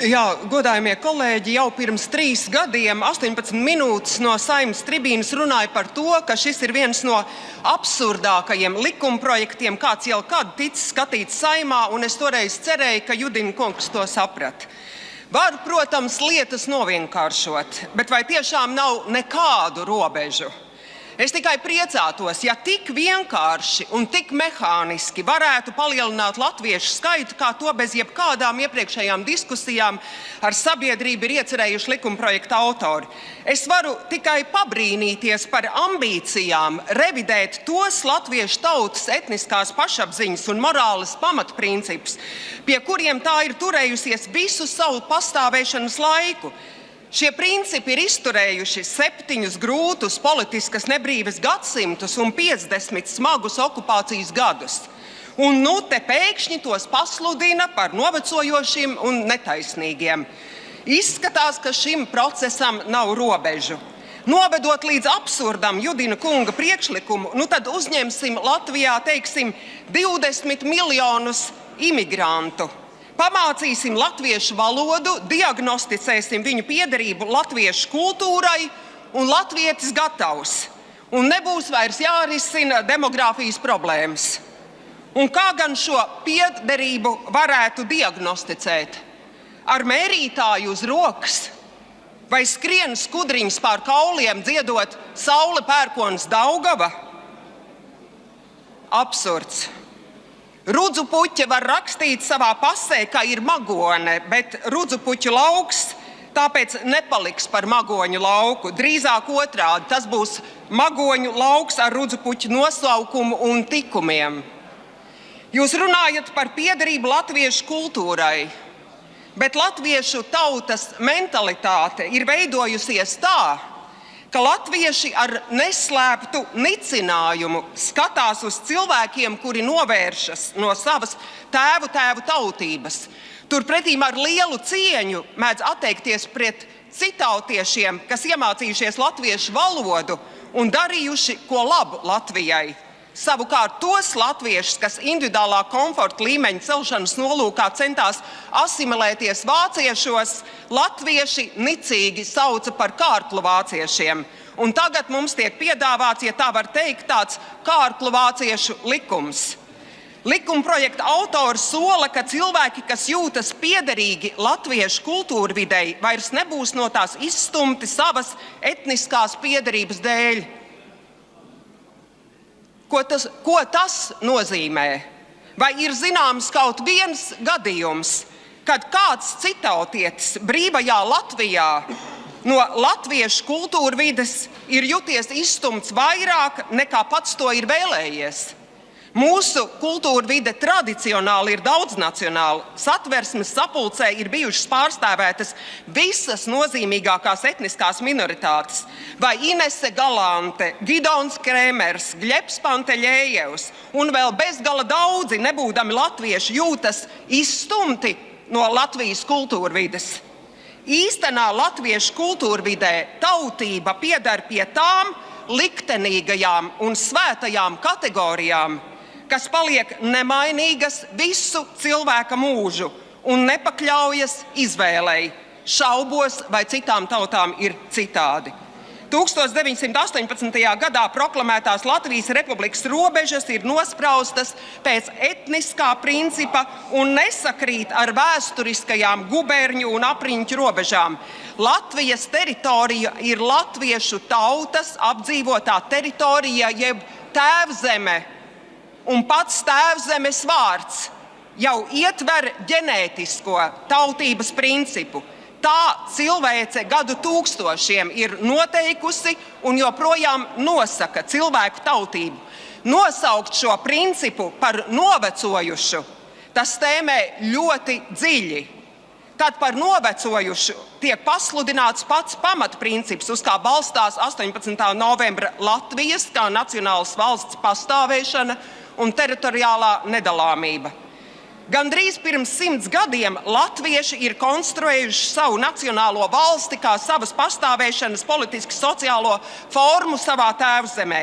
Jā, godājamie kolēģi, jau pirms 3 gadiem 18 minūtes no Saeimas tribīnes runāja par to, ka šis ir viens no absurdākajiem likumprojektiem, kāds jau kad ticis skatīts Saeimā, un es toreiz cerēju, ka Judina kungs to saprat. Var, protams, lietas novienkāršot, bet vai tiešām nav nekādu robežu? Es tikai priecātos, ja tik vienkārši un tik mehāniski varētu palielināt latviešu skaitu, kā to bez jebkādām iepriekšējām diskusijām ar sabiedrību ir iecerējuši likumprojekta autori. Es varu tikai pabrīnīties par ambīcijām revidēt tos latviešu tautas etniskās pašapziņas un morāles pamatprincipus, pie kuriem tā ir turējusies visu savu pastāvēšanas laiku. Šie principi ir izturējuši 7 grūtus politiskas nebrīves gadsimtus un 50 smagus okupācijas gadus. Un nu te pēkšņi tos pasludina par novecojošiem un netaisnīgiem. Izskatās, ka šim procesam nav robežu. Novedot līdz absurdam Judina kunga priekšlikumu, nu tad uzņemsim Latvijā, teiksim, 20 miljonus imigrantu. Pamācīsim latviešu valodu, diagnosticēsim viņu piederību latviešu kultūrai, un latvietis gatavs. Un nebūs vairs jārisina demogrāfijas problēmas. Un kā gan šo piederību varētu diagnosticēt? Ar mērītāju uz rokas? Vai skrien skudriņas pār kauliem dziedot Saule pērkonas Daugava? Absurds. Rudzupuķe var rakstīt savā pasē, ka ir magone, bet rudzupuķu lauks tāpēc nepaliks par magoņu lauku. Drīzāk otrādi, tas būs magoņu lauks ar rudzupuķu nosaukumu un tikumiem. Jūs runājat par piederību latviešu kultūrai, bet latviešu tautas mentalitāte ir veidojusies tā, ka latvieši ar neslēptu nicinājumu skatās uz cilvēkiem, kuri novēršas no savas tēvu tautības. Turpretīm ar lielu cieņu mēdz atteikties pret citautiešiem, kas iemācījušies latviešu valodu un darījuši ko labu Latvijai. Savukārt tos latviešus, kas individuālā komforta līmeņa celšanas nolūkā centās asimilēties vāciešos, latvieši nicīgi sauca par kārklu vāciešiem. Un tagad mums tiek piedāvāts, ja tā var teikt, tāds kārklu vāciešu likums. Likumprojekta autors sola, ka cilvēki, kas jūtas piederīgi latviešu kultūrvidei, vairs nebūs no tās izstumti savas etniskās piederības dēļ. Ko tas nozīmē? Vai ir zināms kaut viens gadījums, kad kāds citautietis brīvajā Latvijā no latviešu kultūrvides ir juties izstumts vairāk nekā pats to ir vēlējies? Mūsu kultūrvide tradicionāli ir daudznacionāla. Satversmes sapulcē ir bijušas pārstāvētas visas nozīmīgākās etniskās minoritātes. Vai Inese Galante, Gidons Krēmers, Gļebs Panteļējevs un vēl bezgala daudzi, nebūdami latvieši, jūtas izstumti no Latvijas kultūrvides. Īstenā latviešu kultūrvidē tautība pieder pie tām liktenīgajām un svētajām kategorijām, kas paliek nemainīgas visu cilvēka mūžu un nepakļaujas izvēlei, šaubos, vai citām tautām ir citādi. 1918. gadā proklamētās Latvijas Republikas robežas ir nospraustas pēc etniskā principa un nesakrīt ar vēsturiskajām guberņu un apriņķu robežām. Latvijas teritorija ir latviešu tautas apdzīvotā teritorija, jeb tēvzeme. Un pats tēvzemes vārds jau ietver ģenētisko tautības principu. Tā cilvēce gadu tūkstošiem ir noteikusi un joprojām nosaka cilvēku tautību. Nosaukt šo principu par novecojušu, tas tēmē ļoti dziļi. Tad par novecojušu tiek pasludināts pats pamatprincips, uz kā balstās 18. novembra Latvijas kā nacionālas valsts pastāvēšana un teritoriālā nedalāmība. Gandrīz pirms 100 gadiem latvieši ir konstruējuši savu nacionālo valsti kā savas pastāvēšanas politiski sociālo formu savā tēvzemē.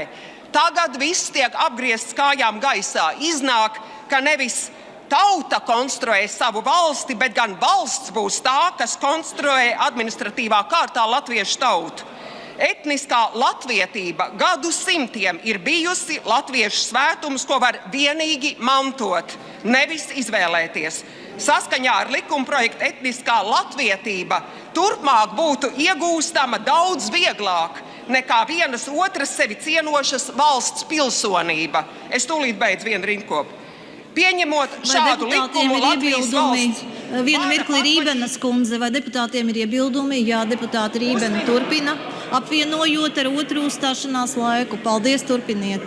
Tagad viss tiek apgriezts kājām gaisā. Iznāk, ka nevis tauta konstruē savu valsti, bet gan valsts būs tā, kas konstruē administratīvā kārtā latviešu tautu. Etniskā latvietība gadsimtiem ir bijusi latviešu svētums, ko var vienīgi mantot, nevis izvēlēties. Saskaņā ar likumprojektu etniskā latvietība turpmāk būtu iegūstama daudz vieglāk nekā vienas otras sevi cienošas valsts pilsonība. Es tūlīt beidzu vienu rindkopu. Pieņemot šādu likumu Latvijas valsts... Vienu mirkli Rībenas kundze, vai deputātiem ir iebildumi? Jā, deputāti Rībena turpina, apvienojot ar otru uzstāšanās laiku. Paldies, turpiniet.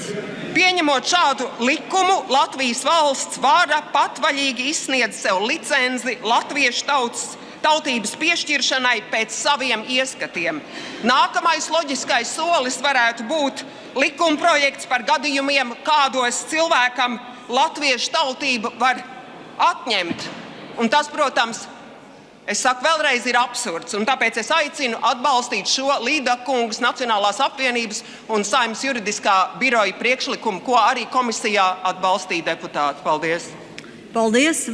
Pieņemot šādu likumu, Latvijas valsts vara patvaļīgi izsniedz sev licenci latviešu tautības piešķiršanai pēc saviem ieskatiem. Nākamais loģiskais solis varētu būt likumprojekts par gadījumiem, kādos cilvēkam latviešu tautību var atņemt. Un tas, protams, es saku vēlreiz, ir absurds. Un tāpēc es aicinu atbalstīt šo Līda kungas Nacionālās apvienības un Saeimas juridiskā biroja priekšlikumu, ko arī komisijā atbalstīja deputāti. Paldies! Paldies!